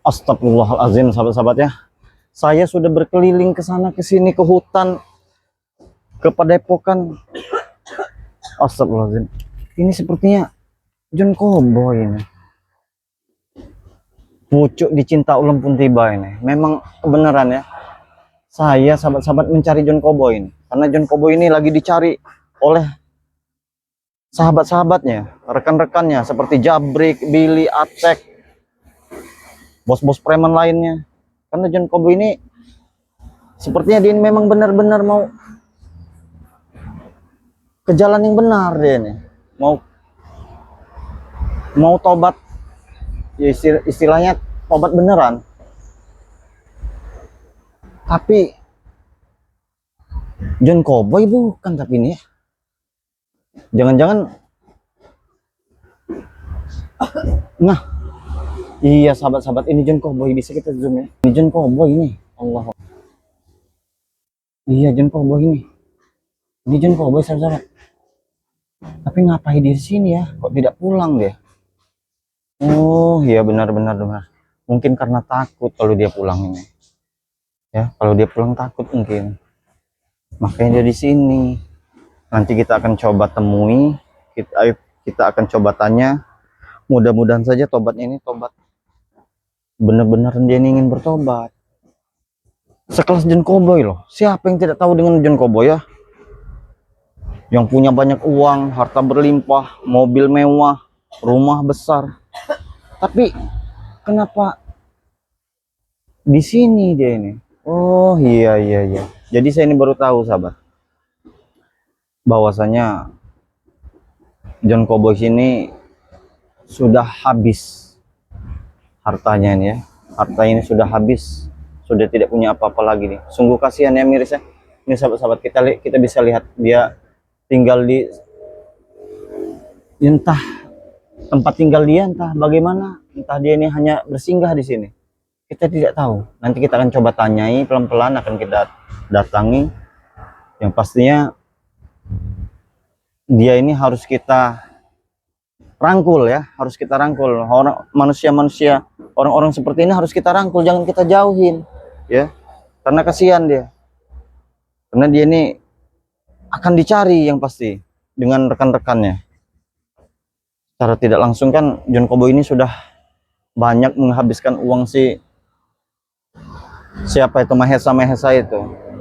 Astagfirullahaladzim, sahabat-sahabat ya. Saya sudah berkeliling ke sana ke sini, ke hutan, ke Padepokan. Astagfirullahaladzim. Ini sepertinya John Cowboy ini. Pucuk dicinta ulun pun tiba ini. Memang kebenaran ya. Saya sahabat-sahabat mencari John Cowboy ini. Karena John Cowboy ini lagi dicari oleh sahabat-sahabatnya, rekan-rekannya seperti Jabrik, Billy, Acek, bos-bos preman lainnya. Karena John Cowboy ini sepertinya dia memang benar-benar mau ke jalan yang benar dia nih. Mau tobat. Ya istilahnya tobat beneran. Tapi John Cowboy bukan tapi ini ya. Jangan-jangan nah, iya sahabat-sahabat, ini John Cowboy, bisa kita zoom ya. Ini John Cowboy ini. Allah. Iya John Cowboy ini. Ini John Cowboy sahabat-sahabat. Tapi ngapain di sini ya? Kok tidak pulang dia? Oh iya benar-benar. Mungkin karena takut kalau dia pulang ini. Ya, kalau dia pulang takut mungkin. Makanya dia di sini. Nanti kita akan coba temui, kita akan coba tanya. Mudah-mudahan saja tobatnya ini tobat benar-benar dia ingin bertobat. Sekelas John Cowboy loh. Siapa yang tidak tahu dengan John Cowboy ya? Yang punya banyak uang, harta berlimpah, mobil mewah, rumah besar. Tapi kenapa di sini dia ini? Oh iya. Jadi saya ini baru tahu sahabat, bahwasanya John Cowboy ini sudah habis hartanya ini ya. Harta ini sudah habis, sudah tidak punya apa-apa lagi nih. Sungguh kasihan ya miris ya. Ini sahabat-sahabat, kita bisa lihat dia tinggal di entah tempat tinggal dia, entah bagaimana, entah dia ini hanya bersinggah di sini. Kita tidak tahu. Nanti kita akan coba tanyai pelan-pelan, akan kita datangi. Yang pastinya dia ini harus kita rangkul ya, harus kita rangkul. Manusia-manusia, orang-orang seperti ini harus kita rangkul, jangan kita jauhin ya. Karena kasihan dia. Karena dia ini akan dicari yang pasti dengan rekan-rekannya. Secara tidak langsung kan John Cowboy ini sudah banyak menghabiskan uang siapa itu, Mahesa itu.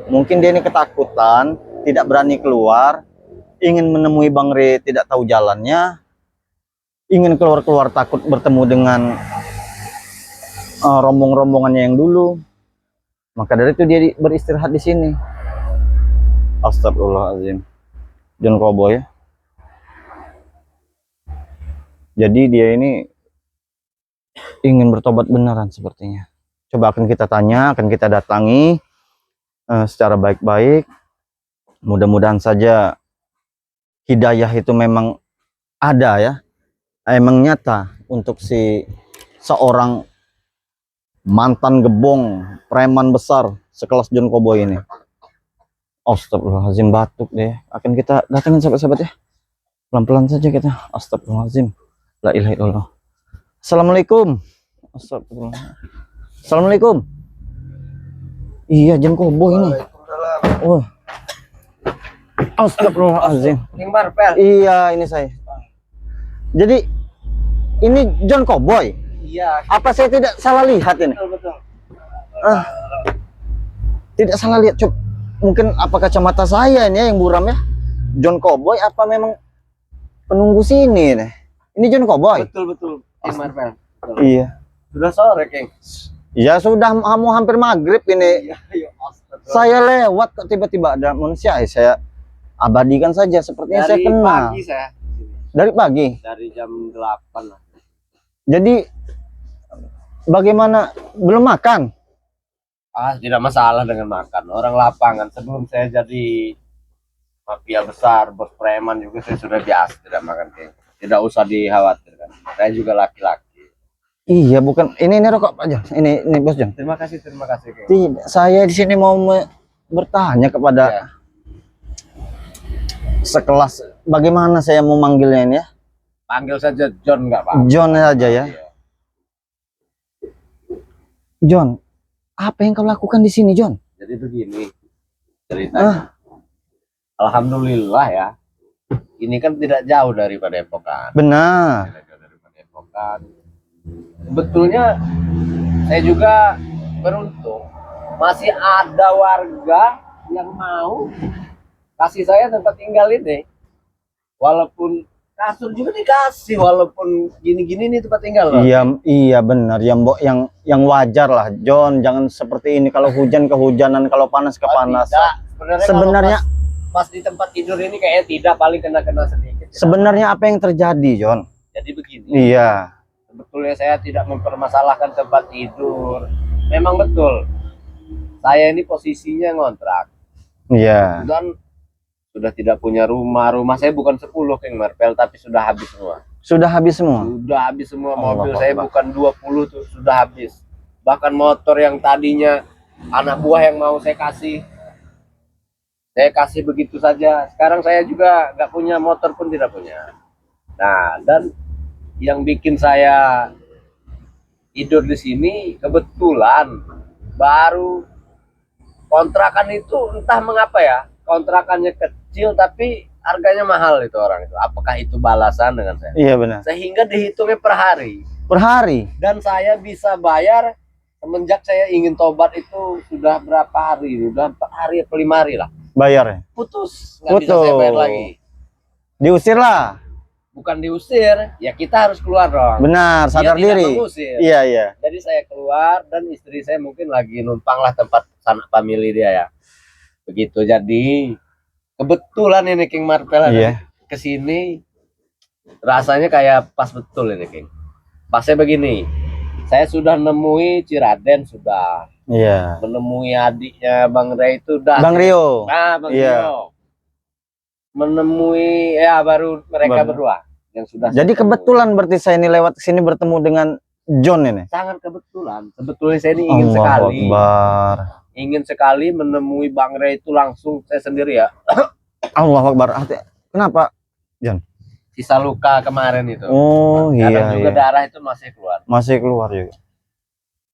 Mungkin dia ini ketakutan, tidak berani keluar, ingin menemui Bang Re, tidak tahu jalannya, ingin keluar takut bertemu dengan rombongannya yang dulu. Maka dari itu dia beristirahat di sini. Astagfirullahaladzim. John Cowboy ya. Jadi dia ini ingin bertobat beneran sepertinya. Coba akan kita tanya, akan kita datangi secara baik-baik. Mudah-mudahan saja hidayah itu memang ada ya. Emang nyata untuk seorang mantan gebong, preman besar sekelas John Cowboy ini. Astagfirullahaladzim, batuk deh. Akan kita datangin sahabat-sahabat ya. Pelan-pelan saja kita. Astagfirullahaladzim. La ilaha illallah. Assalamualaikum. Astagfirullah. Assalamualaikum. Iya John Cowboy ini. Oh. Astagfirullahaladzim. Iya ini saya. Jadi ini John Cowboy. Iya. Apa saya tidak salah lihat ini? Betul. Tidak salah lihat. Coba mungkin apa kacamata saya ini yang buram ya. John Cowboy apa memang penunggu sini nih? Ini John Cowboy. Betul. Marvel. Iya. Sudah sore, Keng. Ya sudah mau hampir maghrib ini. Iya, Saya lewat kok tiba-tiba ada manusia. Saya abadikan saja sepertinya saya kenal. Dari pagi saya. Dari pagi. Dari jam 8 lah. Jadi bagaimana, belum makan? Tidak masalah dengan makan. Orang lapangan sebelum saya jadi mafia besar, bos preman juga saya sudah biasa tidak makan, Keng. Tidak usah dikhawatirkan. Saya juga laki-laki. Iya, bukan ini rokok aja. Ini Bos John. Terima kasih, Keng. Tidak, saya di sini mau bertanya kepada Ya. Sekelas, bagaimana saya mau manggilnya ini ya? Panggil saja John, nggak apa-apa. John aja ya. Iya. John, apa yang kau lakukan di sini, John? Jadi begini ceritanya. Alhamdulillah ya. Ini kan tidak jauh dari Padepokan. Benar. Tidak jauh dari Padepokan. Sebetulnya saya juga beruntung masih ada warga yang mau kasih saya tempat tinggal ini. Walaupun kasur juga dikasih, walaupun gini-gini nih tempat tinggal loh. Iya benar. Yang wajar lah, John. Jangan seperti ini. Kalau hujan kehujanan, kalau panas kepanasan. Tidak. Sebenarnya pas di tempat tidur ini kayaknya tidak, paling kena sedikit. Sebenarnya apa yang terjadi, John? Jadi begini. Iya. Sebetulnya saya tidak mempermasalahkan tempat tidur. Memang betul. Saya ini posisinya ngontrak. Iya. Dan sudah tidak punya rumah. Rumah saya bukan 10 King Marvel, tapi sudah habis semua. Sudah habis semua? Sudah habis semua. Mobil Allah saya Allah. bukan 20 tuh, sudah habis. Bahkan motor yang tadinya anak buah yang mau saya kasih begitu saja. Sekarang saya juga nggak punya motor pun tidak punya. Nah, dan yang bikin saya tidur di sini kebetulan baru kontrakan itu entah mengapa ya, kontrakannya kecil tapi harganya mahal itu orang itu. Apakah itu balasan dengan saya? Iya benar. Sehingga dihitungnya per hari. Per hari? Dan saya bisa bayar semenjak saya ingin tobat itu sudah berapa hari? Sudah 4 hari atau 5 hari lah. Bayarnya? Putus, nggak bisa saya bayar lagi. Diusir lah. Bukan diusir, ya kita harus keluar dong. Benar, sadar Dia tidak diri. mengusir. Iya. Jadi saya keluar dan istri saya mungkin lagi numpang lah tempat sanak family dia ya. Begitu. Jadi kebetulan ini King Marvel Iya. kesini rasanya kayak pas betul ini King. Pasnya begini, saya sudah nemui Ciraden sudah. Iya. Menemui adiknya Bang Ray itu dah. Bang Rio. Nah, Bang Iya. Rio. Menemui ya baru mereka berdua yang sudah. Jadi kebetulan berarti saya ini lewat sini bertemu dengan John ini. Sangat kebetulan. Sebetulnya saya ini ingin sekali. Akbar. Ingin sekali menemui Bang Ray itu langsung saya sendiri ya. Allahu Akbar. Kenapa, John? Sisa luka kemarin itu. Oh Kadang iya. juga darah itu masih keluar. Masih keluar juga.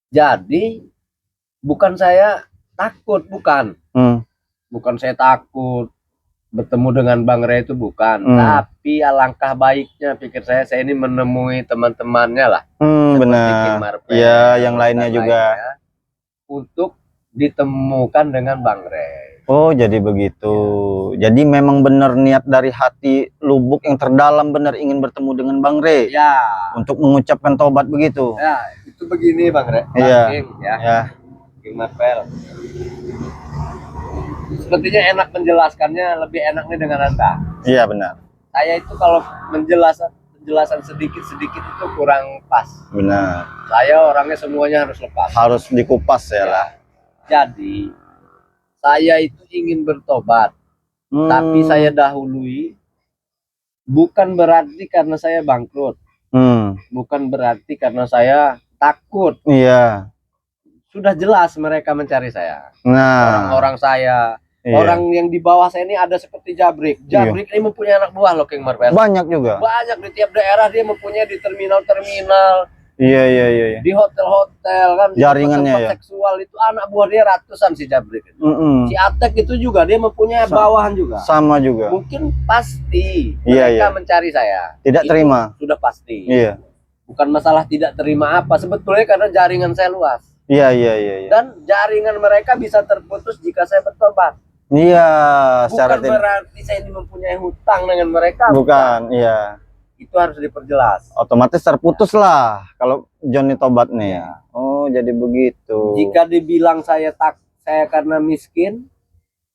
Jadi bukan saya takut, bukan. Bukan saya takut bertemu dengan Bang Ray itu bukan. Tapi alangkah baiknya pikir saya ini menemui teman-temannya lah. Benar. Iya, yang lainnya juga. Untuk ditemukan dengan Bang Ray. Oh, jadi begitu. Ya. Jadi memang benar niat dari hati lubuk yang terdalam benar ingin bertemu dengan Bang Ray. Ya. Untuk mengucapkan taubat begitu. Ya, itu begini Bang Ray. Iya. Ya. King Marvel. Sepertinya enak menjelaskannya, lebih enaknya dengan Anda. Iya benar. Saya itu kalau penjelasan sedikit-sedikit itu kurang pas. Benar. Saya orangnya semuanya harus lepas. Harus dikupas ya lah. Jadi saya itu ingin bertobat, tapi saya dahului bukan berarti karena saya bangkrut, bukan berarti karena saya takut. Iya. Sudah jelas mereka mencari saya. Nah, Orang-orang saya, orang yang di bawah saya ini ada seperti Jabrik. Jabrik ini mempunyai anak buah loh King Marvel. Banyak juga. Banyak di tiap daerah dia mempunyai di terminal-terminal. Iya. Di hotel-hotel kan. Jaringannya tempat ya. seksual itu anak buah dia ratusan si Jabrik. Si Atek itu juga dia mempunyai bawahan juga. Sama juga. Mungkin pasti Iya. mereka mencari saya. Tidak Itu terima. Sudah pasti. Iya. Bukan masalah tidak terima apa, sebetulnya karena jaringan saya luas. Iya. Dan jaringan mereka bisa terputus jika saya bertobat. Iya, Bukan berarti saya ini mempunyai hutang dengan mereka. Bukan, iya. Itu harus diperjelas. Otomatis terputus lah kalau Johnny tobat nih. Ya. Oh, jadi begitu. Jika dibilang saya karena miskin,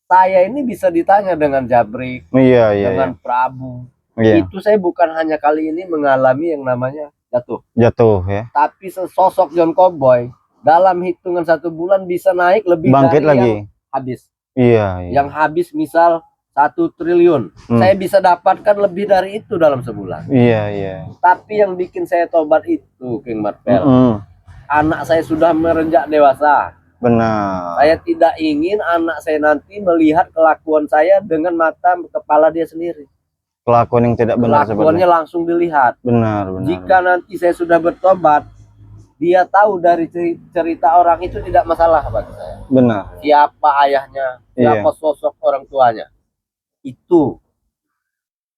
saya ini bisa ditanya dengan Jabrik, Iya. dengan Prabu. Iya. Itu saya bukan hanya kali ini mengalami yang namanya jatuh. Jatuh ya. Tapi sesosok John Cowboy dalam hitungan 1 bulan bisa naik lebih Bangkit dari lagi. yang habis. Iya. Yang habis misal 1 triliun, saya bisa dapatkan lebih dari itu dalam sebulan. Iya. Tapi yang bikin saya tobat itu King Marvel, anak saya sudah merenjak dewasa. Benar. Saya tidak ingin anak saya nanti melihat kelakuan saya dengan mata kepala dia sendiri. Kelakuan yang tidak benar Kelakuannya sebenarnya. langsung dilihat. Benar. Jika nanti saya sudah bertobat, Dia tahu dari cerita orang itu tidak masalah bagi saya. Benar. Siapa ayahnya, siapa sosok orang tuanya. Itu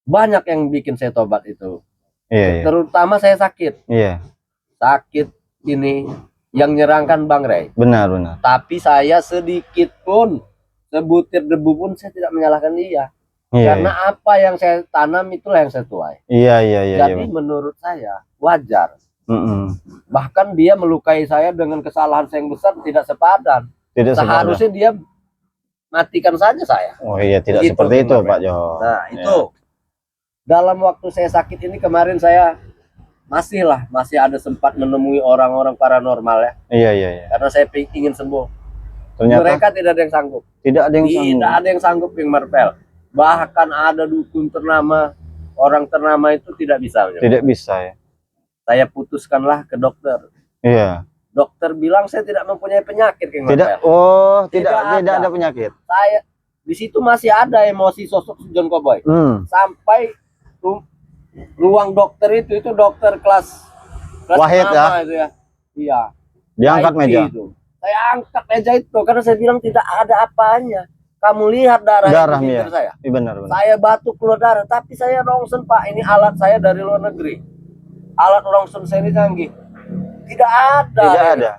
banyak yang bikin saya tobat itu. Iya, iya. Terutama saya sakit. Iya. Sakit ini yang nyerangkan Bang Rey. Benar, benar. Tapi saya sedikit pun, sebutir debu pun saya tidak menyalahkan dia. Iya, Karena apa yang saya tanam itulah yang saya tuai. iya, iya, iya. Jadi menurut saya wajar. Mm-mm. Bahkan dia melukai saya dengan kesalahan saya yang besar tidak sepadan. Tidak Seharusnya dia matikan saja saya. Oh iya, tidak Begitu, seperti itu, Bang Pak Rey. Jo. Nah, itu dalam waktu saya sakit ini kemarin saya masih ada sempat menemui orang-orang paranormal ya. Iya, iya, iya. Karena saya ingin sembuh. Ternyata Mereka tidak ada yang sanggup. tidak ada yang sanggup. Tidak ada yang sanggup yang Marvel. Bahkan ada dukun ternama, orang ternama itu tidak bisa. Tidak bisa ya. Saya putuskanlah ke dokter. Iya. Dokter bilang saya tidak mempunyai penyakit King Tidak. Marvel. Oh, Tidak tidak ada. ada penyakit. Saya di situ masih ada emosi sosok John Cowboy. Sampai ruang dokter itu dokter kelas Wahid ya? itu ya. Iya. Diangkat IT meja. itu. Saya angkat meja itu karena saya bilang tidak ada apanya. Kamu lihat darah di Darahnya. bibir saya. Iya, benar, benar. Saya batuk keluar darah, tapi saya rongsen Pak. Ini alat saya dari luar negeri. Alat rongsen saya ini canggih. Tidak ada. Tidak ada.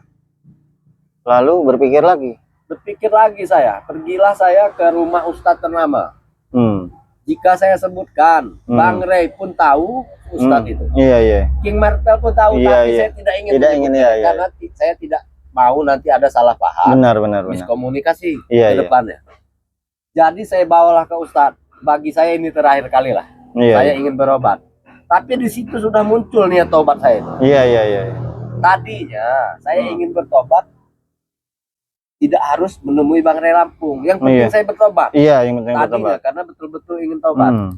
Lalu berpikir lagi. Berpikir lagi saya. Pergilah saya ke rumah Ustadz ternama. Jika saya sebutkan, Bang Rey pun tahu Ustadz itu. Iya, iya. King Martel pun tahu, Iya, tapi iya. saya tidak ingin Tidak ingin, iya, iya. karena saya tidak mau nanti ada salah paham. Benar, benar, benar. Miskomunikasi Iya, ke iya. depannya. Jadi saya bawalah ke Ustadz. Bagi saya ini terakhir kali lah. Iya, Saya iya. ingin berobat. Tapi di situ sudah muncul niat tobat saya itu. Iya, iya, iya. Tadinya saya ingin bertobat tidak harus menemui Bang Rey Lampung. Yang penting Iya. saya bertobat. Iya, yang penting Tadinya bertobat. karena betul-betul ingin tobat. Hmm.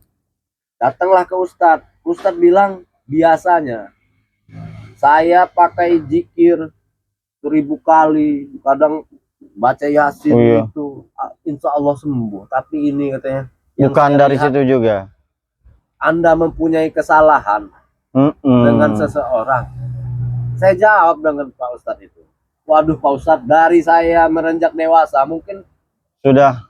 Datanglah ke Ustadz. Ustadz bilang biasanya saya pakai zikir 1000 kali, kadang baca Yasin Oh, iya. itu insya Allah sembuh. Tapi ini katanya yang Bukan saya dari lihat, situ juga. Anda mempunyai kesalahan dengan seseorang. Saya jawab dengan Pak Ustadz itu. Waduh Pak Ustadz, dari saya merenjak dewasa mungkin Sudah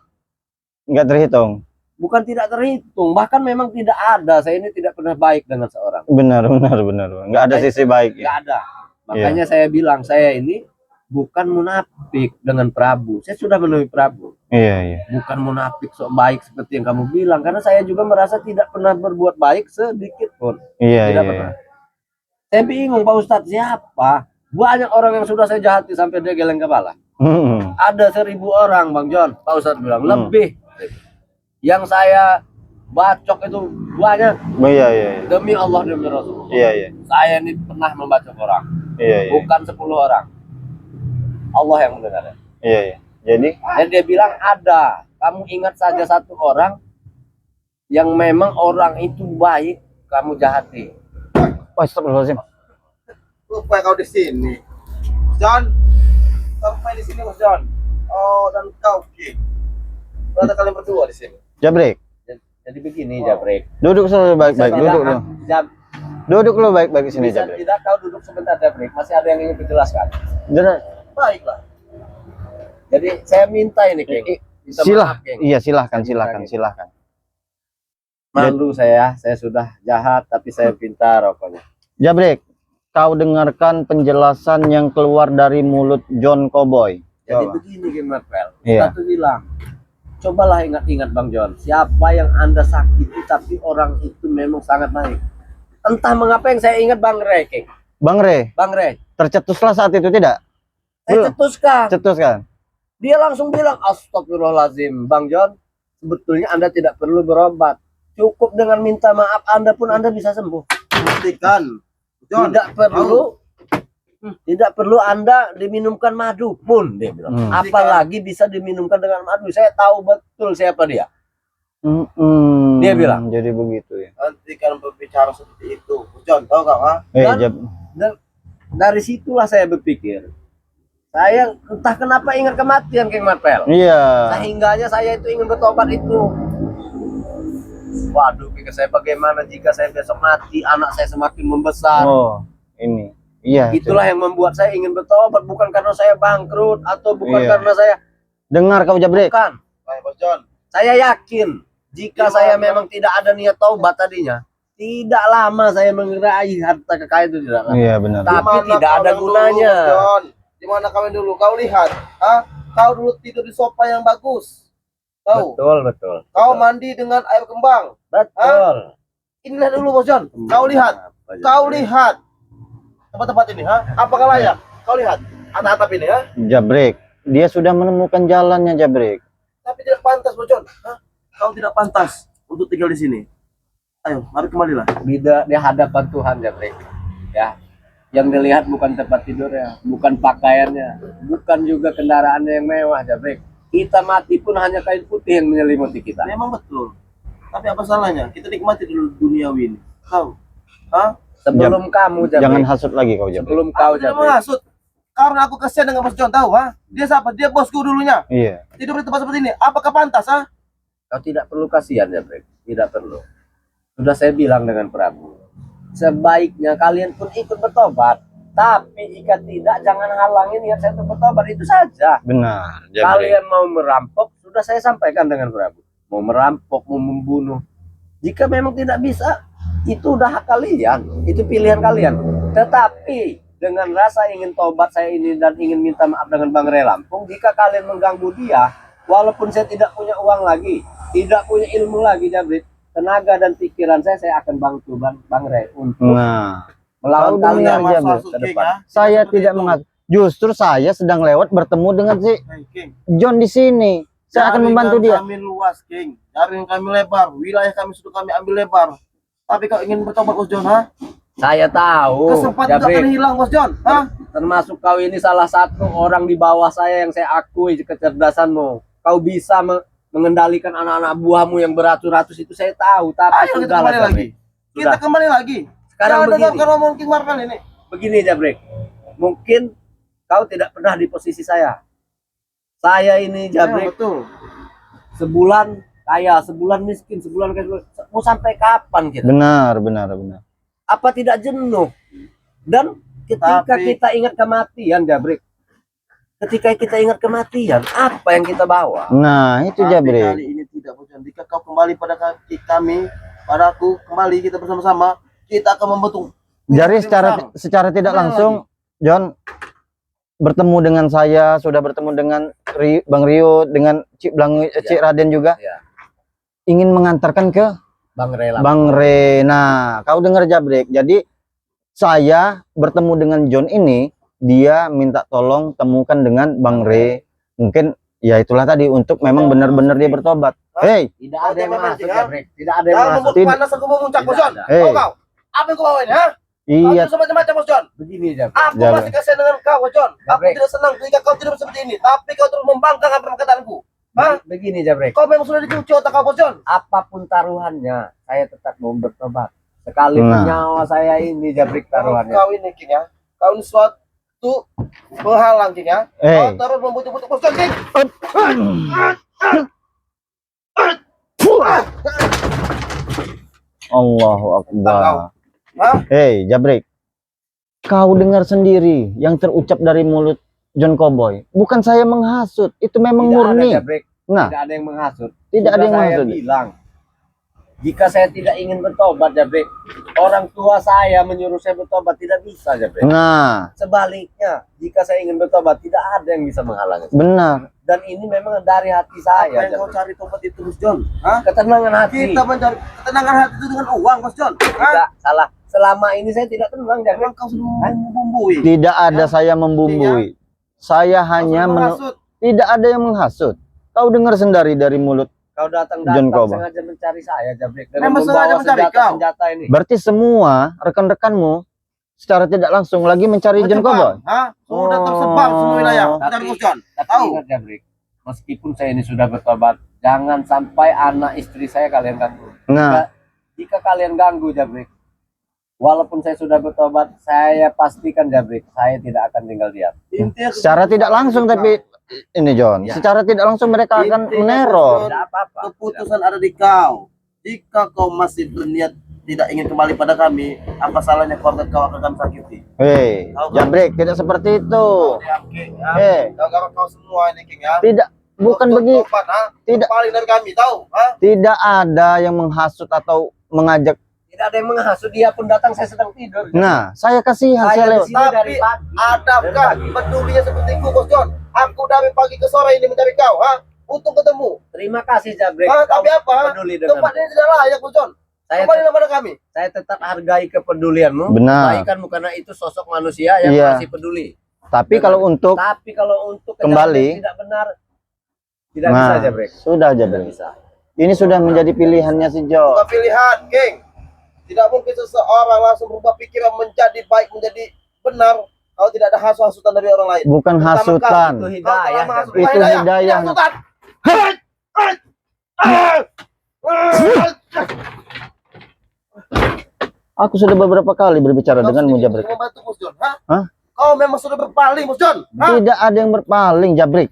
nggak terhitung. bukan tidak terhitung, bahkan memang tidak ada. Saya ini tidak pernah baik dengan seorang. Benar, benar, benar. Nggak ada sisi baik. Nggak Ya. ada. Makanya saya bilang saya ini bukan munafik dengan Prabu. Saya sudah menemui Prabu. Iya, iya. Bukan munafik sok baik seperti yang kamu bilang, karena saya juga merasa tidak pernah berbuat baik sedikit pun. Iya, Tidak iya. pernah. Saya bingung Pak Ustadz, siapa? Banyak orang yang sudah saya jahati sampai dia geleng kepala. Ada 1000 orang Bang John. Pak Ustadz bilang lebih. Yang saya bacok itu banyak. Iya, iya. Demi Allah, demi Rasulullah. Iya, iya. Saya ini pernah membacok orang. Iya, iya. Bukan 10 orang. Allah yang mendengar. Iya, iya. Jadi, Dan dia bilang ada. Kamu ingat saja satu orang yang memang orang itu baik, kamu jahati. astagfirullahaladzim. Lupa kau di sini, John. Sampai di sini, Mas John. Oh, dan kau, Ki. Berarti kalian berdua di sini. Jabrek. Jadi begini, Jabrek. Duduk selalu baik-baik. Bisa Duduk tidak, lu. Jab- Duduk lu baik-baik di sini, bisa Jabrek. tidak kau duduk sebentar, Jabrek. Masih ada yang ingin kujelaskan. Benar. Baiklah. Jadi saya minta ini, King. Minta Silah. maaf, King. Iya, silahkan. Malu saya sudah jahat, tapi saya pintar rokoknya. Jabrek, kau dengarkan penjelasan yang keluar dari mulut John Cowboy. Jadi Coba. begini, King Marvel. Iya. Kita tuh bilang, cobalah ingat-ingat Bang John, siapa yang Anda sakiti tapi orang itu memang sangat baik. Entah mengapa yang saya ingat Bang Rey, King. Bang Rey, Bang Rey, tercetuslah saat itu tidak? saya cetuskan. Cetus kan? Dia langsung bilang, astagfirullahaladzim, Bang John, sebetulnya Anda tidak perlu berobat. Cukup dengan minta maaf Anda pun Anda bisa sembuh. Buktikan, John. Tidak perlu Anda diminumkan madu pun, dia bilang. Apalagi bisa diminumkan dengan madu. Saya tahu betul siapa dia. Dia bilang. Jadi begitu ya. Hentikan berbicara seperti itu, John. Tahu nggak, ah? Dan dari situlah saya berpikir, saya entah kenapa ingat kematian, King Marvel. Iya. Sehingganya saya itu ingin bertobat itu. Waduh, pikir saya bagaimana jika saya besok mati, anak saya semakin membesar. Oh, ini. Iya. Itulah yang membuat saya ingin bertobat, bukan karena saya bangkrut atau bukan Iya. karena saya Dengar kau Jabrek. bukan. Baik, Bos John. Saya yakin jika Gimana? saya memang tidak ada niat taubat tadinya, tidak lama saya mengeraih harta kekayaan itu tidak lama. Iya benar. Tapi Gimana tidak kau ada yang dulu, gunanya. Bos John? Gimana kau yang dulu? Kau lihat, kau dulu tidur di sofa yang bagus. Kau, Betul. kau mandi dengan air kembang. Betul. Inilah dulu, Bos John. Kau lihat, kau lihat tempat-tempat ini, apakah layak? Kau lihat atap-atap ini, Jabrek, dia sudah menemukan jalannya Jabrek. Tapi tidak pantas, Bos John. Kau tidak pantas untuk tinggal di sini. Ayo, mari kembalilah. Di hadapan Tuhan, Jabrek. Ya. Yang dilihat bukan tempat tidurnya, bukan pakaiannya, bukan juga kendaraannya yang mewah, Jabrek. Kita mati pun hanya kain putih yang menyelimuti kita. Memang betul. Tapi apa salahnya? Kita nikmati dulu duniawi ini. Kau, Sebelum kamu, Jabrek. Jangan hasut lagi kau Jabrek. Sebelum kau, Aku tidak Jabrek. menghasut. Karena aku kasihan dengan Bos John, tahu, Dia siapa? Dia bosku dulunya. Iya. Tidur di tempat seperti ini. Apakah pantas, Kau tidak perlu kasihan, Jabrek. Tidak perlu. Sudah saya bilang dengan Prabu. Sebaiknya kalian pun ikut bertobat. Tapi jika tidak, jangan halangi niat saya untuk bertobat. Itu saja. Benar Jabrek. Kalian mau merampok, sudah saya sampaikan dengan Prabu. Mau merampok, mau membunuh. Jika memang tidak bisa, itu udah hak kalian. Itu pilihan kalian. Tetapi dengan rasa ingin tobat saya ini dan ingin minta maaf dengan Bang Re Lampung, jika kalian mengganggu dia, walaupun saya tidak punya uang lagi, tidak punya ilmu lagi, Jabrek, tenaga dan pikiran saya akan bantu Bang Re untuk Nah, melawan Kau kalian dengar, Jabrek, Jabrek, ke depan. saya tidak mengaku. Justru saya sedang lewat bertemu dengan si King. John di sini. Saya akan membantu dia. Kami luas, King. Jaringan kami lebar. Wilayah kami sudah kami ambil lebar. Tapi kau ingin bertobat, Bos John, Saya tahu, Kesempatan itu akan Jabrek, hilang, Bos John, termasuk kau ini salah satu orang di bawah saya yang saya akui kecerdasanmu. Kau bisa mengendalikan anak-anak buahmu yang beratus-ratus itu saya tahu. Tapi Ayo kita sudahlah, kembali Jabrek. lagi. Kita Sudah. kembali lagi. Sekarang Jangan begini. dengarkan omong King Marvel ini. Begini, Jabrek. Mungkin kau tidak pernah di posisi saya. Saya ini, Jabrek, Betul. sebulan kaya, sebulan miskin, sebulan kaya. Mau sampai kapan kita? Benar. Apa tidak jenuh? Dan ketika Tapi- kita ingat kematian, Jabrek, ketika kita ingat kematian, apa yang kita bawa? Nah, itu Tapi Jabrek. kali ini tidak, Bos John. Jika kau kembali pada kami, padaku, kembali kita bersama-sama, kita akan membentuk. Jadi secara tidak Kembali langsung John bertemu dengan saya, sudah bertemu dengan Bang Rio, dengan Cik Raden juga. Ya. Ingin mengantarkan ke Bang Rela. Bang Re. Nah, kau dengar Jabrek. Jadi saya bertemu dengan John ini, dia minta tolong temukan dengan Bang Re. Mungkin ya itulah tadi untuk memang benar-benar dia bertobat. Hei, Tidak ada yang Oke, masuk, memang, Jabrek. Tidak ada yang Jangan masuk. membuat Tidak. panas aku mau muncak, Bos John. Tidak ada. Hei. Kau, apa yang kau bawa ini, Kau iya, tidak macam-macam, Bos John. Begini, Jabrek. Aku Jabrek. masih kasihan dengan kau, Bos John. Aku Jabrek. tidak senang jika kau tidak seperti ini. Tapi kau terus membangkang apa perkataanku. Begini, Jabrek. Kau memang sudah dicuci otak kau, Bos John. Apapun taruhannya, saya tetap mau bertobat. Sekalipun Nah. nyawa saya ini, Jabrek, taruhannya. Kau ini, King, ya. Kau ini suatu penghalang, King, ya. Kau Eh. terus membutuh-butuh, Bos John, King. Allahu Akbar. Hah? Hei, Jabrek. Kau dengar sendiri yang terucap dari mulut John Cowboy. Bukan saya menghasut, itu memang Tidak murni. ada, Jabrek. Nah, Tidak ada yang menghasut. tidak ada Sudah yang saya menghasut. bilang, jika saya tidak ingin bertobat, Jabrek, orang tua saya menyuruh saya bertobat, tidak bisa, Jabrek. Nah, Sebaliknya, jika saya ingin bertobat, tidak ada yang bisa menghalangi. benar. Dan ini memang dari hati Apa saya, yang kau Jabrek. cari tobat itu, Bos John? Ketenangan hati. Kita mencari ketenangan hati itu dengan uang, Bos John. Tidak salah. Selama ini saya tidak tenang, Jabrek. Memang kau sudah membumbui. Tidak ada saya membumbui. Saya hanya Menghasut. tidak ada yang menghasut. Kau dengar sendiri dari mulut. Kau John datang-datang Cowboy. sengaja mencari saya, Jabrek. Dengan Memang sengaja membawa mencari kau? senjata-senjata ini. Berarti semua rekan-rekanmu secara tidak langsung lagi mencari John Cowboy. Sudah tersebar semua wilayah. Mencari Bos John. Tapi Tahu. ingat, Jabrek, meskipun saya ini sudah bertobat, jangan sampai anak istri saya kalian ganggu. Nah, Jika kalian ganggu, Jabrek, walaupun saya sudah bertobat, saya pastikan, Jabrek, saya tidak akan tinggal diam. Intinya secara tidak langsung tapi ini John, Ya. secara tidak langsung mereka akan Intinya, meneror. Bos Tidak apa-apa. keputusan ada di kau. Jika kau masih berniat tidak ingin kembali pada kami, apa salahnya keluarga kau akan kami sakiti? Hei, Jabrik, tidak seperti itu. King, ya. Eh. Gara-gara kau semua ini, King, ya. Tidak, bukan begitu. Tidak. Paling dari kami, tahu? Ha? Tidak ada yang menghasut atau mengajak. Tidak ada yang menghasut, dia pun datang saya sedang tidur. Nah, saya kasihan Saya saya di lewat. sini dari Tapi pagi. adakah pedulinya seperti itu, Bos John? Aku dari pagi ke sore ini mencari kau, ha? Untuk ketemu. Terima kasih Jabrik. Ha? Tapi Kau apa? peduli dengan Tempat ini tidak layak, Bos John. saya. Kembali kepada kami. Saya tetap hargai kepedulianmu, Benar. kebaikanmu karena itu sosok manusia yang Iya. masih peduli. Tapi kalau untuk Tapi kalau untuk Kembali. kejadian tidak benar, tidak nah, bisa Jabrik. sudah Tidak Jabrik. bisa. Ini sudah menjadi pilihannya si Jo. Bukan pilihan, King. Tidak mungkin seseorang langsung berubah pikiran menjadi baik, menjadi benar kalau tidak ada hasutan dari orang lain. Bukan Itu hasutan. hidayah. Jabrik. Itu hidayah. Hasutan. Aku sudah beberapa kali berbicara denganmu Jabrik. Membantu Bos John, ha? Hah? Kau memang sudah berpaling, Bos John. Ha? Tidak ada yang berpaling Jabrik.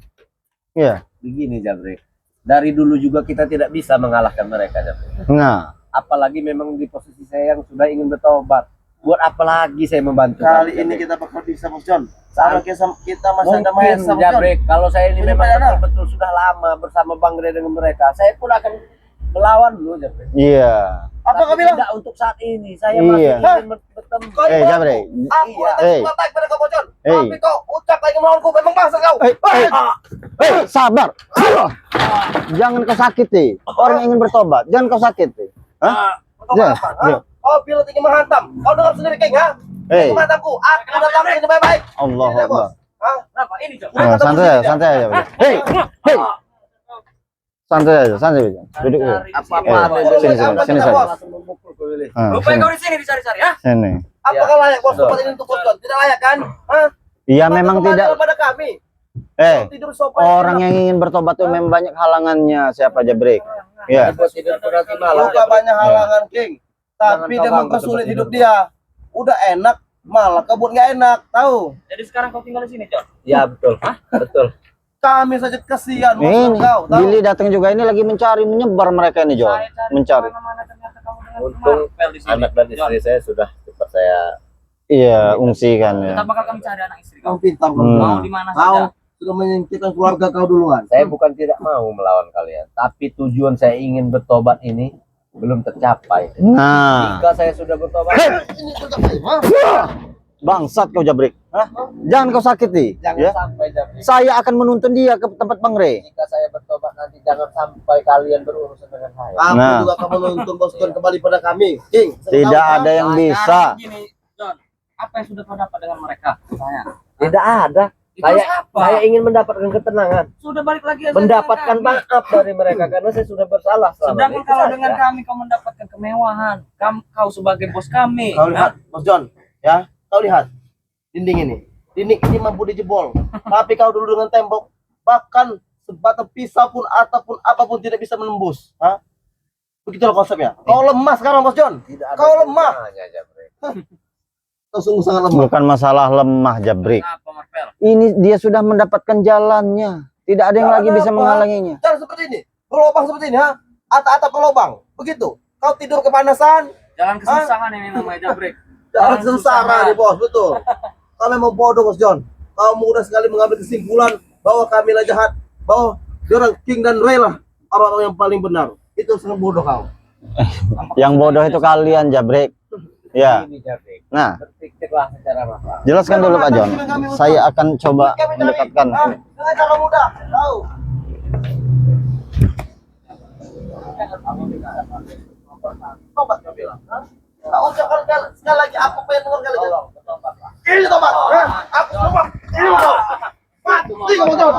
Ya. Begini Jabrik. Dari dulu juga kita tidak bisa mengalahkan mereka Jabrik. Nah, Apalagi memang di posisi saya yang sudah ingin bertobat. Buat apa lagi saya membantu Kali kamu, ini Jabrik? kita bakal bisa, Bos John. Sama kita masih ada Mungkin Maesa, Bos John. Jabrik, kalau saya ini Punya memang payana. betul-betul sudah lama bersama Bang Gre dengan mereka, saya pun akan melawan lu Jabrik. iya. Apa kau Tapi bilang? tidak untuk saat ini. Saya Iya. masih ingin bertemu. Kau Eh, ibu Jabrik. aku. Aku Iya. datang Eh. mengatakan kepada kau, Bos John. Eh. Tapi kau ucap lagi melawanku, memang bangsa kau. Sabar. Jangan kau sakiti. Orang yang ingin bertobat, jangan kau sakiti. Hah? Kau Ya, apa? ya. Ha? Kau bilang ingin menghantam. Kau dengar sendiri, King, ha? Eh. Ingin menghantamku. Aku datang ini baik-baik. Allah Ini, Bos. Akbar. Ha? Kenapa? Ini Jabrik. Oh, santai aja. Hei, hei. Santai aja. Duduk dulu. Apa-apa Eh, ada sini, dulu. sini, sini. Langsung memukul kau ini. Ah, Rupanya sini. kau di sini dicari-cari ya? Sini. Apakah layak, Bos, Betul. tempat ini untuk Bos John? Tidak layak, kan? Ha? Iya Tempat memang kembali tidak. kepada kami. Eh, Tidur sopan. orang yang ingin bertobat itu memang banyak halangannya. Siapa Jabrik? Ya. Buat tidur nanti malam. Bukan banyak halangan, King. Tapi Jangan dia kau ganggu mempersulit tempat hidup tidur. dia. Udah enak, malah kebun nggak enak, tahu? Jadi sekarang kau tinggal di sini, John? Ya betul. Betul. Kami saja kasihan Ini maksud kau, tahu? Billy datang juga ini lagi mencari, menyebar mereka ini Jo. Saya cari Mencari. kemana-mana ternyata kamu dengan Untung Marvel di sini. anak dan John, istri saya sudah cepat saya. Iya, ungsikan ya. kita bakal kami cari anak istri Kau kau. pintar, Hmm. Mau di mana Kau saja. sudah menyingkirkan keluarga kau duluan. Saya bukan tidak mau melawan kalian, tapi tujuan saya ingin bertobat ini belum tercapai. Nah, Jika saya sudah bertobat, Ini tercapai, ha? bangsat kau Jabrik. Hah? Jangan kau sakiti. jangan Ya. sampai Jabrik. Saya akan menuntun dia ke tempat Bang Re. Jika saya bertobat nanti jangan sampai kalian berurusan dengan saya. Aku Nah. juga akan menuntun Bos John kembali pada kami, King. Tidak Tahu, ada yang Nah, bisa. sekarang begini, John. Apa yang sudah kau dapat dengan mereka? Saya. Tidak ada. Itu Saya apa? ingin mendapatkan ketenangan, Sudah balik lagi ya, mendapatkan dengan kami. maaf dari mereka karena saya sudah bersalah. selama Sedangkan ini. kalau Itu dengan saja. kami kau mendapatkan kemewahan, kau sebagai bos kami. Kau lihat, Bos John, ya? Kau lihat dinding ini. Dinding ini mampu dijebol. Tapi kau dulu dengan tembok, bahkan sebatang pisau pun ataupun apapun tidak bisa menembus. Ha? Begitulah konsepnya. Kau lemah sekarang, Bos John. Tidak ada Kau lemah. gunanya, Jabrik. Kau sungguh sangat lemah. Bukan masalah lemah Jabrik. Apa Marvel? Ini dia sudah mendapatkan jalannya. Tidak ada yang Jalan lagi bisa apa? menghalanginya. Jangan seperti ini. Berlobang seperti ini, ha? Atap-atap berlobang. Begitu. Kau tidur kepanasan, Jalan kesusahan ini namanya Jabrik. jangan sengsara nih, Bos. Betul. Kau memang bodoh, Bos John. Kau mudah sekali mengambil kesimpulan bahwa kami lah jahat, bahwa diorang King dan Ray lah orang-orang yang paling benar. Itu sangat bodoh kau. Yang bodoh itu kalian Jabrik. Ya. Ini Jabrik. Nah, Berpikirlah secara matang. jelaskan dulu Pak John. Saya akan coba Kami cari, mendekatkan. ha? Dengan cara mudah, tahu? Tobat kau bilang, ha? Kau ucapkan sekali lagi, aku pengen dengar sekali lagi. Ini tobat, ha? Aku tobat. Ini tobat. Mati kau, Bos John.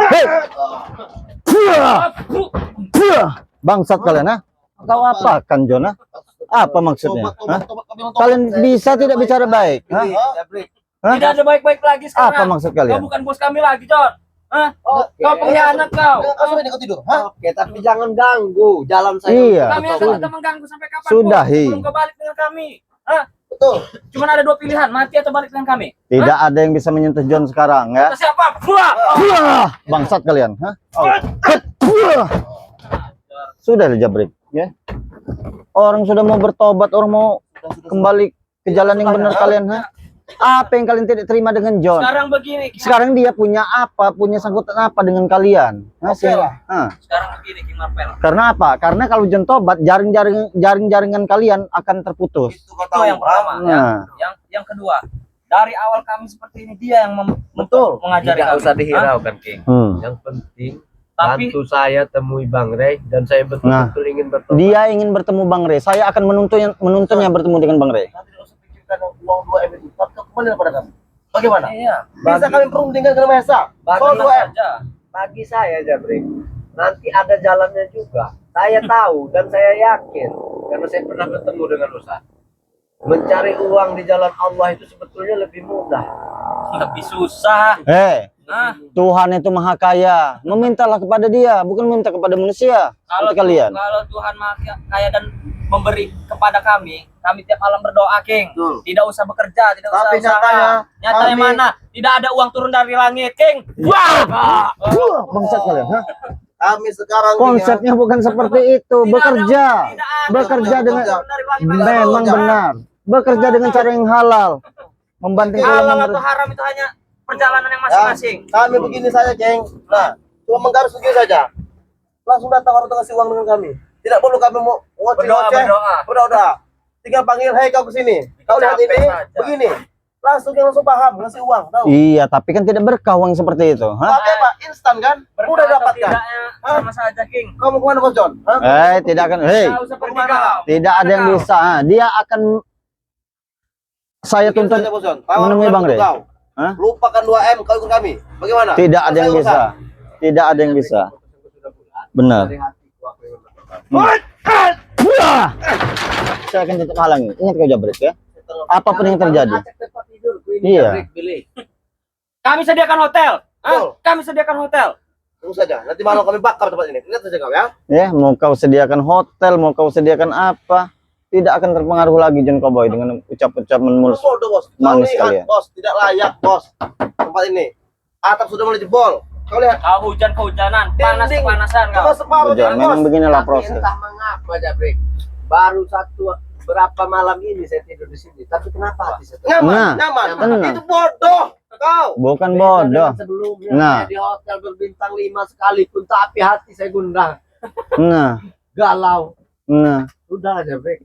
Hei! Puah! Bangsat kalian, ha? Kau apakan, John, ha? Apa maksudnya? Tobat, Hah? tobat, kau bilang tobat. Kalian bisa tidak bicara baik? Ha? Jabrik. Hah? Tidak ada baik-baik lagi Apa sekarang. maksud Kau kalian? bukan bos kami lagi, John. Hah? Oke. Kau pengkhianat kau. Dengan kau sampai ini kau tidur, ha? Oke, tapi jangan ganggu jalan saya. Iya. Kami akan Sudah. tetap mengganggu sampai kapan Sudahi. sebelum kau balik dengan kami. Hah? Betul. Cuma ada dua pilihan, mati atau balik dengan kami. Tidak ada yang bisa menyentuh John sekarang, ya? Kata siapa? Buah! Puah! Bangsat kalian, ha? Puah! Sudah Jabrik, ya? Orang sudah mau bertobat, orang mau kembali ke jalan yang benar kalian, ha? Apa yang kalian tidak terima dengan John? Sekarang begini, King. Sekarang dia punya apa? Punya sangkutan apa dengan kalian? Oke lah. Sekarang begini, King Marvel. Karena apa? Karena kalau John tobat, jaring-jaringan kalian akan terputus. Itu kau Itu tahu. yang pertama. Nah, Yang kedua, dari awal kami seperti ini dia yang Betul. mengajari Tidak kami. usah dihiraukan, King. Yang penting Tapi bantu saya temui Bang Rey dan saya betul-betul ingin bertobat. dia ingin bertemu Bang Rey. Saya akan menuntunnya bertemu dengan Bang Rey. Nanti tidak usah pikirkan uang 2M itu. Tapi kembali kepada kami. Bagaimana? iya, Bisa kami perundingkan dengan Maha Esa. Soal 2M. aja. Bagi saya, Jabrik, nanti ada jalannya juga. Saya tahu dan saya yakin karena saya pernah bertemu dengan Ustaz. Mencari uang di jalan Allah itu sebetulnya lebih mudah. Lebih susah. Nah, Tuhan itu maha kaya. Memintalah kepada dia, bukan minta kepada manusia. kalau Seperti kalian. kalau Tuhan Maha kaya dan memberi kepada kami tiap malam berdoa, King. Betul. Tidak usah bekerja, tidak usah Tapi usaha. Nyatanya kami- mana? Tidak ada uang turun dari langit, King. Wah! Bangsat kalian, ha? Kami sekarang Konsepnya bukan seperti itu. Bekerja. Bekerja dengan turun dari langit. memang benar. Bekerja dengan cara yang halal. Membanting Halal tulang atau haram itu hanya perjalanan yang masing-masing. Kami begini saja, Ceng. Nah, cuma menggaris begini saja. Langsung datang orang kasih uang dengan kami. Tidak perlu kami mau ngoceh-ngoceh. Berdoa. Tinggal panggil, "Hei kau kesini. Kau lihat ini, Capek saja. begini." Langsung paham, ngasih uang, tahu? Iya, tapi kan tidak berkah uang seperti itu, ha? Tapi apa? Instan kan? Mudah Berkah atau dapatkan. tidaknya sama saja, King. Kamu kemana, Bos John? Hah? Tidak akan. Tidak usah pergi kau. Tidak ada yang bisa. Ha? Dia akan saya Begini tuntut. saja, Bos John. Tawaran menemui Bang Rey. kau. Hah? Lupakan 2M, kau ikut kami. Bagaimana? Tidak ada yang Selesai bisa. urusan. Tidak ada yang bisa. Benar. Dari hatiku aku ingin bertobat. Wah! Saya akan tetap halangi. Ingat kau Jabrik ya. Apapun yang terjadi. Acak tempat tidurku ini, Iya. Jabrik, pilih. Kami sediakan hotel. Betul. Kami sediakan hotel. Tunggu saja. Nanti malam kami bakar tempat ini. Lihat saja kau ya. Ya, mau kau sediakan hotel, mau kau sediakan apa, tidak akan terpengaruh lagi John Cowboy dengan ucap-ucapan mulus. Bodoh, Bos. Kau Manis lihat, kalian. Bos. Tidak layak, Bos. Tempat ini. Atap sudah mulai jebol. Kau lihat. Kau hujan kehujanan, panas Dinding. kepanasan kau. Cuma separuh, Jangan, Bos. memang beginilah Tapi proses. entah mengapa, Jabrik, baru berapa malam ini saya tidur di sini. Tapi kenapa hati saya Nyaman, Nah, nyaman. tenang. Itu bodoh. Kau. Bukan beda bodoh. dengan sebelumnya. Nah. Saya di hotel berbintang 5 sekalipun, tapi hati saya gundah, Nah, galau. nah. Sudah, Jabrik.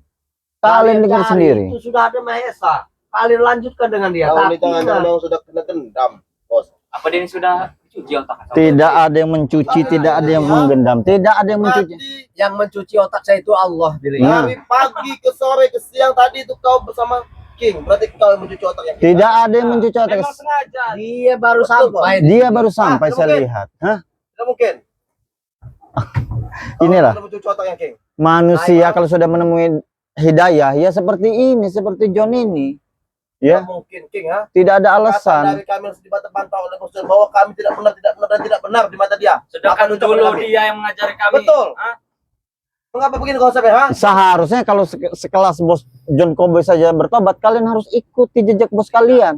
Kalian dengar cari, sendiri. Itu sudah ada Maha Esa. Kalian lanjutkan dengan dia. Kau ini Tapi jangan memang sudah kena dendam, Bos. Apa dia ini sudah cuci otak? Tidak ada yang mencuci, tidak ada yang menggendam, tidak ada yang mencuci. Tadi yang mencuci otak saya itu Allah, Billy. Nah. dari pagi ke sore ke siang tadi itu kau bersama King. Berarti kau yang mencuci otaknya. Tidak ada yang mencuci otak. Memang sengaja. Dia baru Betul, sampai. Dia baru sampai tidak saya mungkin. lihat. Hah? Tidak mungkin. Inilah. Kau mencuci otaknya King. Manusia kalau sudah menemui hidayah ya seperti ini, seperti John ini. Ya, Tidak mungkin King, ha? tidak ada Kata alasan. dari kami harus dibantah oleh Bos John bahwa kami tidak benar dan tidak benar di mata dia. Sedangkan Maka ucapan dulu kami. dia yang mengajari kami. Betul. Hah? Mengapa begini konsepnya, ha? Seharusnya kalau sekelas bos John Cowboy saja bertobat, kalian harus ikuti jejak bos kalian.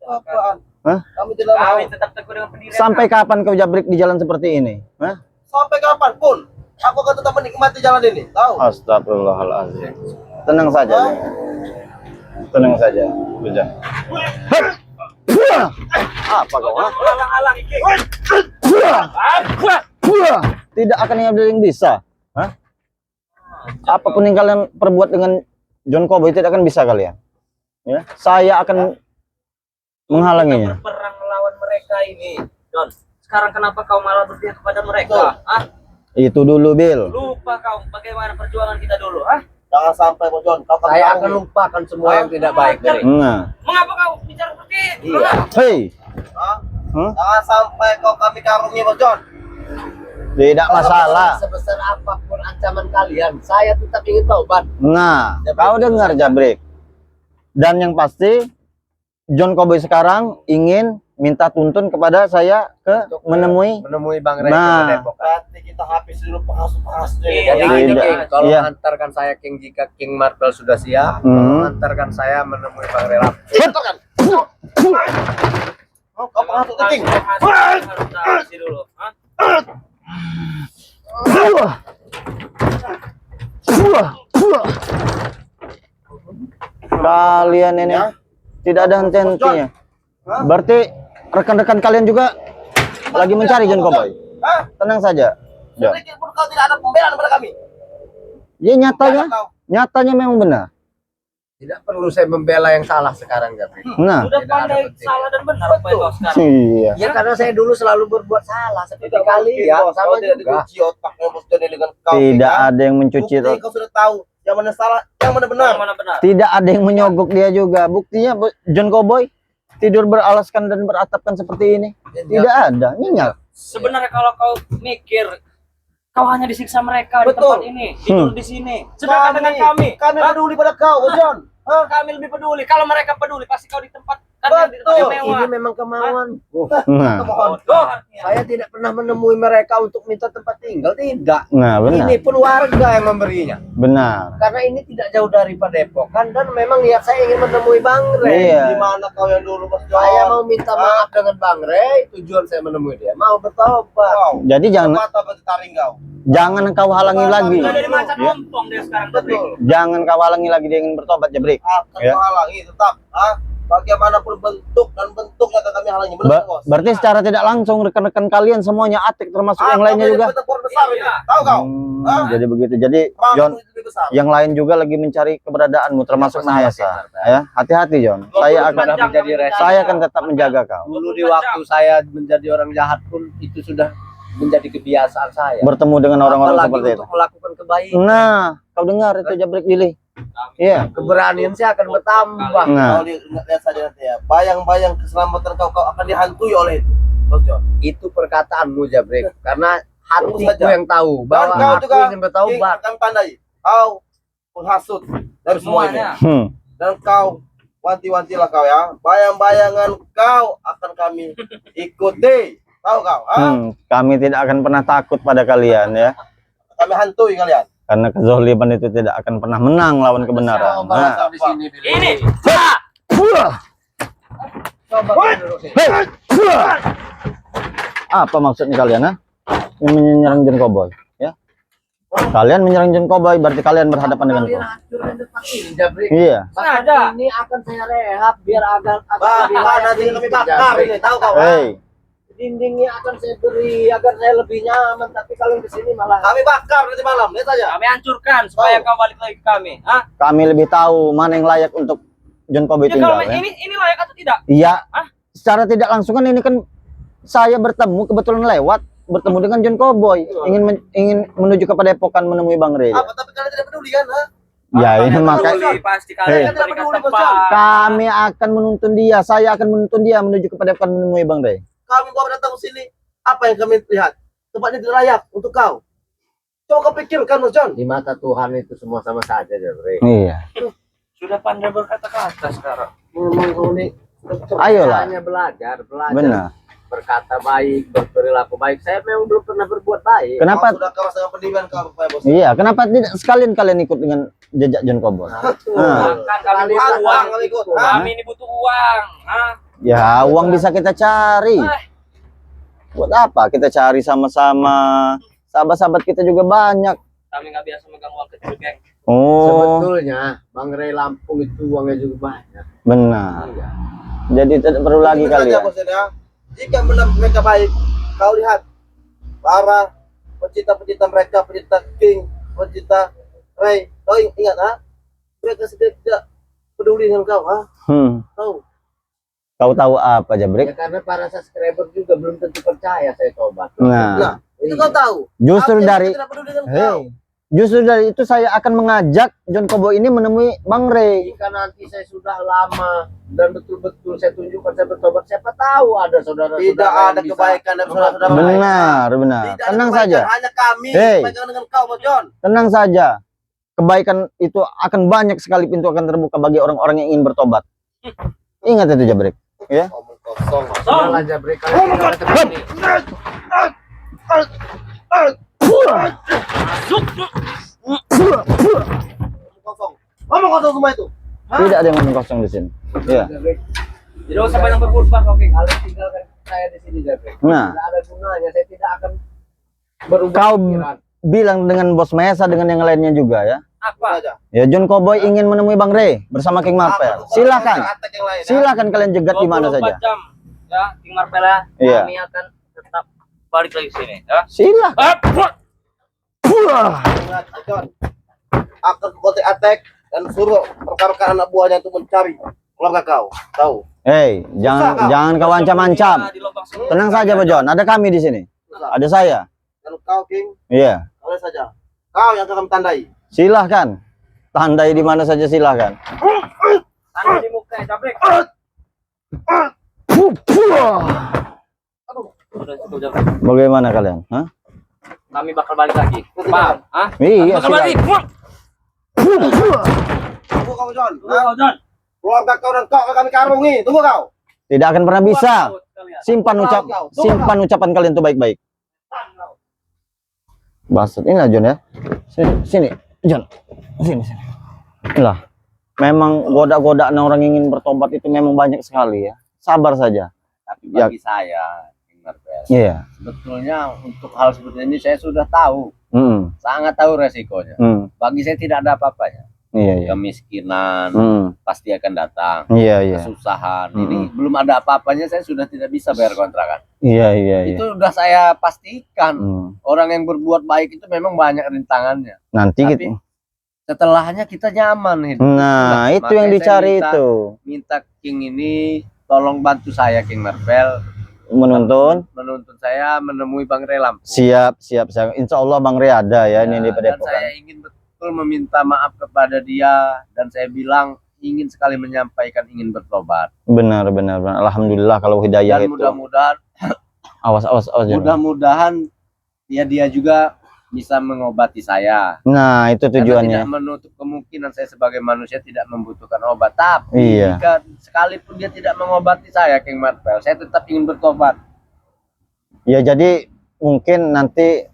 Apaan? Hah? Kami tidak mau. Kami tetap teguh dengan pendirian. Sampai kapan kau Jabrik di jalan seperti ini? Hah? Sampai kapanpun aku akan tetap menikmati jalan ini. Tahu? Astagfirullahaladzim. Tenang saja. Tenang saja. Bujang. Apa kau? Ha? Halang-halang, King. Tidak akan ada yang bisa. Hah? Apapun yang kalian perbuat dengan John Cowboy tidak akan bisa kalian. Ya, saya akan menghalanginya. Kita berperang melawan mereka ini, John. Sekarang kenapa kau malah berpihak kepada mereka? Ah, Itu dulu, Bill. lupa kau bagaimana perjuangan kita dulu, ah? Jangan sampai Bos John. Kau akan Saya tahu. akan lupakan semua yang tidak baik, Billy. Nah, Mengapa kau bicara seperti itu? Iya. hei, Ha? Hah? Jangan sampai kau kami karungi Bos John. tidak masalah. Sebesar apapun ancaman kalian, saya tetap ingin taubat. Nah, kau dengar Jabrik. Dan yang pasti, John Cowboy sekarang ingin minta tuntun kepada saya ke Untuk menemui. Bang Rey Nah. ke Depok. Berarti kita habis dulu penghasut-penghasutnya. Iya. Jadi Tidak. gini, King, tolong Iya. antarkan saya King jika King Marvel sudah siap. Hmm. Tolong antarkan saya menemui Bang Rey. Kan? Oh, kau penghasut ke King. Harus tahu dulu, ah? Wah. Wah. kalian ini. Ya. Tidak ada henti-hentinya. Hah? Berarti rekan-rekan kalian juga lagi mencari John Cowboy. Hah? Tenang saja. John. Sedikit pun kau tidak ada pembelaan kepada kami. Ya nyatanya, Tidak, kau. nyatanya memang benar. Tidak perlu saya membela yang salah sekarang, Jabrik. Nah, Sudah Tidak ada pandai penting. salah dan benar apa yang kau sekarang. iya. Ya karena saya dulu selalu berbuat salah seperti Tidak kalian, bos. sama Kau tidak juga. dicuci otaknya Bos Joni dengan kau. Tidak ya. ada yang mencuci. Bukti kau sudah tahu yang mana salah, yang mana benar. Yang mana benar? Tidak ada yang menyogok dia juga. Buktinya John Cowboy tidur beralaskan dan beratapkan seperti ini. Tidak ada. Nyenyak. Sebenarnya kalau kau mikir kau hanya disiksa mereka di Betul. tempat ini, tidur di sini. Sedangkan dengan kami, kami peduli pada kau, Bos Jon. Hah? kami lebih peduli. Kalau mereka peduli, pasti kau di tempat di tempat Betul. yang mewah. Ini memang kemauan. Nah, Mohon. Saya tidak pernah menemui mereka untuk minta tempat tinggal, tidak. nah benar. Ini pun warga yang memberinya. Benar. Karena ini tidak jauh dari Padepokan dan memang niat saya ingin menemui Bang Rey. Iya. Di mana kau yang dulu, Bos Jon? Saya mau minta maaf dengan Bang Rey, tujuan saya menemui dia. Mau bertobat. Kau. Jadi jangan Mata taring kau. jangan kau halangi lagi. Sudah dari macan Ya. ompong dia sekarang. Betul. Jangan kau halangi lagi dia ingin bertobat, Jabrik. Akan Ya. kau halangi tetap. Bagaimanapun bentuk dan bentuknya akan kami halangi. Benar, Bos? Berarti secara tidak langsung rekan-rekan kalian semuanya Atik termasuk yang lainnya juga. Tempur besar ini. Iya. Tahu kau? Hah? Jadi begitu. Jadi Orang John, lebih besar. yang lain juga lagi mencari keberadaanmu termasuk Mahesa. Ya, hati-hati John. Saya akan Sudah menjadi resiko. saya akan tetap menjaga kau. Dulu di waktu saya menjadi orang jahat pun itu sudah menjadi kebiasaan saya. Bertemu dengan orang-orang Apalagi seperti itu. untuk melakukan kebaikan. Nah, kau dengar itu Jabrik Billy. Iya. Keberanian saya akan bertambah. Nah, Kau lihat saja nanti ya. Bayang-bayang keselamatan kau akan dihantui oleh itu. Bos Jon. Itu perkataanmu, Jabrik. Karena Tunggu hatiku saja. yang tahu bahwa kau aku juga, ingin bertaubat. Kami tandai. Kau penghasut dari semua ini. Semuanya. Dan kau wanti-wantilah kau ya. Bayang-bayangan kau akan kami ikuti. Tahu kau? kami tidak akan pernah takut pada kalian ya. Kami hantui kalian. Karena kezoliman itu tidak akan pernah menang lawan kebenaran. Coba Nah. kau di sini, Billy. Ini. Coba kau duduk sini. Hei! Apa maksudnya kalian, ha? Menyerang John Cowboy, ya? Kalian menyerang John Cowboy, berarti kalian berhadapan dengan Kalian kau. hancurkan tempat ini, Jabrik. Iya. Bahkan Sengaja. ini akan saya rehab biar agak Bahkan layak nanti kami hidup, bakar Jabrik. ini. Tahu kau? Hei, Dindingnya akan saya beri agar saya lebih nyaman, tapi kalau di sini malah Kami bakar nanti malam. Lihat saja. Kami hancurkan supaya kau balik lagi ke kami. Hah? kami lebih tahu mana yang layak untuk John Cowboy Ya, kalau tinggal, ya. ini layak atau tidak? Iya. Hah? Secara tidak langsung kan ini kan saya bertemu kebetulan lewat bertemu dengan John Cowboy, ingin menuju ke Padepokan menemui Bang Rey. Apa? Tapi kalian tidak peduli kan? Ha? Ya, ini Kalian maka peduli, pasti Hei. kalian Tidak berikan peduli, Bos tempat. kami akan menuntun dia, saya akan menuntun dia menuju ke Padepokan menemui Bang Rey. Kami bawa datang ke sini. Apa yang kami lihat? Tempatnya tidak layak untuk kau. Coba kau pikirkan, Bos Jon. di mata Tuhan itu semua sama saja, Jabrik. Iya. Sudah pandai berkata-kata sekarang. Memang kau ini Ayolah. hanya belajar Benar. berkata baik, berperilaku baik. Saya memang belum pernah berbuat baik. Kenapa? Kau sudah kawas dengan pendidikan kau, Pak Bos. Iya, kenapa tidak sekalian kalian ikut dengan jejak John Cowboy? Nah. Bahkan kami butuh Kalian uang. kali ikut. Ha? Kami ini butuh uang. Hah? Ya, uang bisa kita cari. Buat apa? Kita cari sama-sama. Sahabat-sahabat kita juga banyak. Kami nggak biasa megang uang kecil, geng. Oh, Sebetulnya Bang Rey Lampung itu uangnya juga banyak. benar. Iya. Jadi tidak perlu lagi Ini saja, kalian. Bos, ya. Jika benar mereka baik, kau lihat para pecinta-pecinta mereka, pecinta King, pecinta Ray. Kau ingat, ha? Mereka tidak peduli dengan kau, ha? Tahu? Kau tahu apa, Jabrik? Ya karena para subscriber juga belum tentu percaya saya tobat. Nah, Nah, itu kau tahu. justru Artinya dari mereka tidak peduli dengan kau. justru dari itu saya akan mengajak John Cowboy ini menemui Bang Rey. Jika nanti saya sudah lama dan betul-betul saya tunjukkan saya bertobat, siapa tahu ada saudara-saudara Tidak yang ada bisa kebaikan dan saudara-saudara. Benar, benar. Tidak ada Tenang kebaikan, saja. hanya kami Hei. kebaikan dengan kau, Bos Jon. Tenang saja. Kebaikan itu akan banyak sekali pintu akan terbuka bagi orang-orang yang ingin bertobat. Ingat itu, Jabrik. Ya. Ngomong kosong. Jalan Jabrik kalian tinggal di tempat ini. Kosong. Ngomong kosong semua itu. Tidak ada yang ngomong kosong di sini. Iya. Jabrik, Tidak usah banyak berkhutbah, oke. kalian tinggalkan saya di sini, Jabrik. Nah. Tidak ada gunanya, saya tidak akan berubah Kau pikiran. bilang dengan Bos Mesa dengan yang lainnya juga ya. Apa? Aja. Ya, John Cowboy ingin menemui Bang Ray bersama King Marvel. Silakan. Attack yang lain, ya. Silakan kalian jegat di mana 24 saja. jam. Ya, King Marvel ya. Iya. Kami akan tetap balik lagi ke sini, ya. Silakan. Wah. Ingat, John. Akan kontak attack dan suruh rekan-rekan anak buahnya untuk mencari keluarga kau. Tahu? Hei, jangan kau ancam-ancam. Di lubang sini. Tenang saja, Pak John. Ada kami di sini. Ada saya. Dan kau, King, Iya. boleh saja. Kau yang akan tandai. Silahkan. Tandai di mana saja silahkan. Tanda di muka, cabrek. Udah cukup, cabrek. Bagaimana kalian? Hah? Kami bakal balik lagi. Paham? Hah? Iya, Bakal balik. silakan. Tunggu kau, John. Tunggu, John. Keluarga kau dan kau akan kami karungi. Tunggu kau. Tidak akan pernah bisa. Kalian. Simpan ucapan kalian itu baik-baik. Baset inilah John ya. Sini, John. Sini. Inilah. Memang goda-godaan orang ingin bertobat itu memang banyak sekali ya. Sabar saja. Tapi bagi saya, King Marvel, Iya. sebetulnya untuk hal seperti ini saya sudah tahu, Hmm. sangat tahu resikonya. Bagi saya tidak ada apa-apanya. Iya. Kemiskinan pasti akan datang, Iya. kesusahan. Ini belum ada apa-apanya, saya sudah tidak bisa bayar kontrakan. Iya. Itu sudah saya pastikan. Hmm. Orang yang berbuat baik itu memang banyak rintangannya. Nanti Tapi gitu. setelahnya kita nyaman hidup. Nah, itu yang Makanya saya dicari itu. minta King ini tolong bantu saya, King Marvel, Menuntun. menuntun saya menemui Bang Ray Lampung. Siap. Insya Allah Bang Ray ada ya, ini di Dan Padepokan. saya ingin betul meminta maaf kepada dia, dan saya bilang ingin sekali menyampaikan ingin bertobat. Benar. Alhamdulillah kalau hidayah Dan itu. mudah-mudahan Awas John. mudah-mudahan dia juga bisa mengobati saya. Nah, itu Karena tujuannya. tidak menutup kemungkinan saya sebagai manusia tidak membutuhkan obat. Tapi Iya. jika sekalipun dia tidak mengobati saya, King Marvel, saya tetap ingin bertobat. Ya, jadi mungkin nanti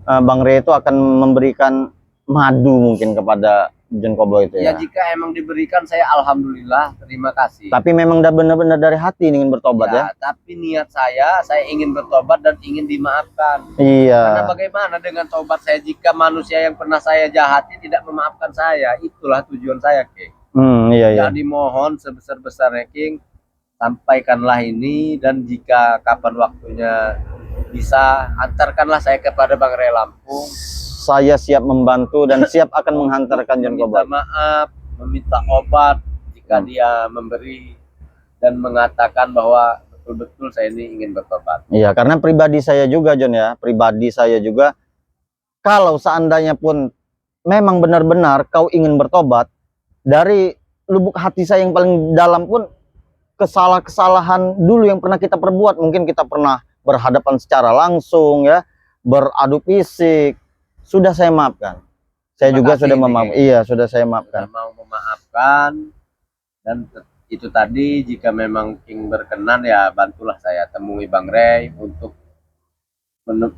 Bang Ray itu akan memberikan madu mungkin kepada John Cowboy itu Ya ya. jika emang diberikan, saya alhamdulillah, terima kasih. Tapi memang udah benar-benar dari hati ingin bertobat ya. Tapi niat saya ingin bertobat dan ingin dimaafkan. Karena Iya. bagaimana dengan tobat saya jika manusia yang pernah saya jahati tidak memaafkan saya? Itulah tujuan saya, King. Iya. Jadi mohon sebesar-besarnya, King, sampaikanlah ini, dan jika kapan waktunya bisa, antarkanlah saya kepada Bang Ray Lampung. Saya siap membantu dan siap akan menghantarkan John Meminta Cowboy. maaf, meminta obat jika dia memberi, dan mengatakan bahwa betul-betul saya ini ingin bertobat. Iya, karena pribadi saya juga John ya, pribadi saya juga, kalau seandainya pun memang benar-benar kau ingin bertobat, dari lubuk hati saya yang paling dalam pun, kesalahan dulu yang pernah kita perbuat, mungkin kita pernah berhadapan secara langsung ya, beradu fisik, sudah saya maafkan. Saya Terima juga kasih sudah nih, memaafkan. King. Iya, sudah saya maafkan. Sudah mau memaafkan, dan itu tadi jika memang King berkenan ya bantulah saya temui Bang Ray untuk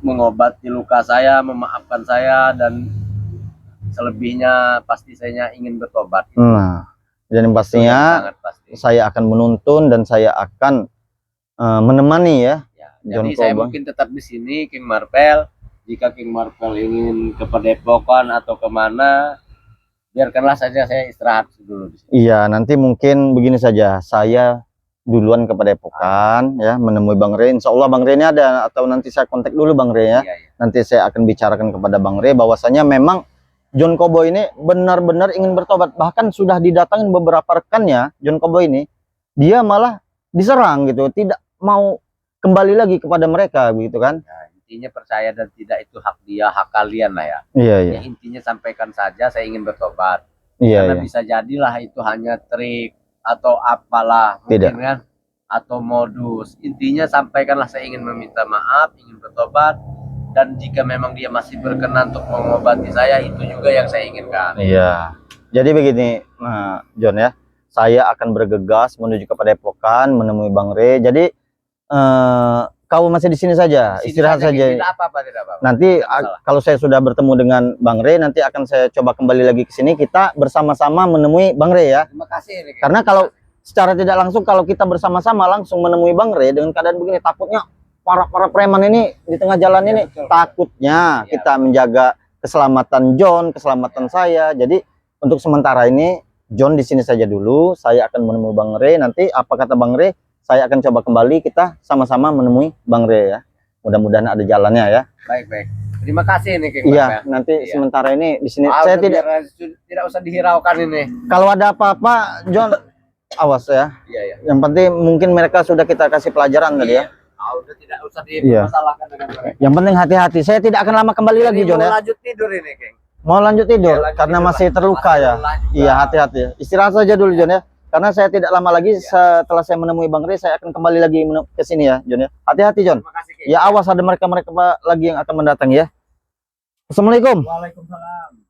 mengobati luka saya, memaafkan saya, dan selebihnya pasti saya ingin bertobat. Nah, dan yang pastinya Sangat pasti. saya akan menuntun dan saya akan menemani ya. Ya, John jadi saya Cowboy. mungkin tetap di sini, King Marvel. Jika King Marvel ingin ke Padepokan atau kemana, biarkanlah saja saya istirahat dulu di sini. Iya, nanti mungkin begini saja, saya duluan ke Padepokan ya, menemui Bang Ray. Insya Allah Bang Ray ini ada, atau nanti saya kontak dulu Bang Ray ya. Iya. Nanti saya akan bicarakan kepada Bang Ray bahwasanya memang John Cowboy ini benar-benar ingin bertobat. Bahkan sudah didatangin beberapa rekannya, John Cowboy ini, dia malah diserang gitu, tidak mau kembali lagi kepada mereka begitu kan. Nah, intinya percaya dan tidak itu hak dia, hak kalian lah ya. Iya. Ya, intinya sampaikan saja saya ingin bertobat. Iya. Karena bisa jadilah itu hanya trik atau apalah mungkin kan, atau modus. Intinya sampaikanlah saya ingin meminta maaf, ingin bertobat, dan jika memang dia masih berkenan untuk mengobati saya, itu juga yang saya inginkan. Iya. Jadi begini, John ya, saya akan bergegas menuju ke Padepokan menemui Bang Ray. Jadi kau masih di sini saja, Di sini istirahat saja. Tidak apa-apa, tidak apa-apa. Nanti Tidak masalah. kalau saya sudah bertemu dengan Bang Ray, nanti akan saya coba kembali lagi ke sini. Kita bersama-sama menemui Bang Ray ya. Terima kasih. Rik. Karena kalau secara tidak langsung, kalau kita bersama-sama langsung menemui Bang Ray dengan keadaan begini, takutnya para preman ini di tengah jalan ini, betul. takutnya Iya. kita menjaga keselamatan John, keselamatan saya. Jadi untuk sementara ini John di sini saja dulu. Saya akan menemui Bang Rey. Nanti apa kata Bang Rey, saya akan coba kembali, kita sama-sama menemui Bang Rey ya. Mudah-mudahan ada jalannya ya. Baik, baik. Terima kasih nih Kang. Iya, Bang, ya. nanti Iya. sementara ini di sini Ah, saya udah tidak, tidak usah dihiraukan ini. kalau ada apa-apa John awas ya. Iya, iya. Yang penting mungkin mereka sudah kita kasih pelajaran tadi ya. Ah, udah tidak usah Iya. dipermasalahkan dengan mereka. Yang penting hati-hati. Saya tidak akan lama kembali lagi Ini John mau ya. lanjut tidur ini, Kang. Mau lanjut tidur Iya, lanjut karena tidur masih lah. terluka Masih ya. lelah juga. Iya, hati-hati. Istirahat saja dulu John ya. Karena saya tidak lama lagi setelah saya menemui Bang Rey, saya akan kembali lagi ke sini ya John ya. Hati-hati John. Terima kasih, Kang. Ya awas ada mereka-mereka lagi yang akan mendatang ya. Assalamualaikum. Waalaikumsalam.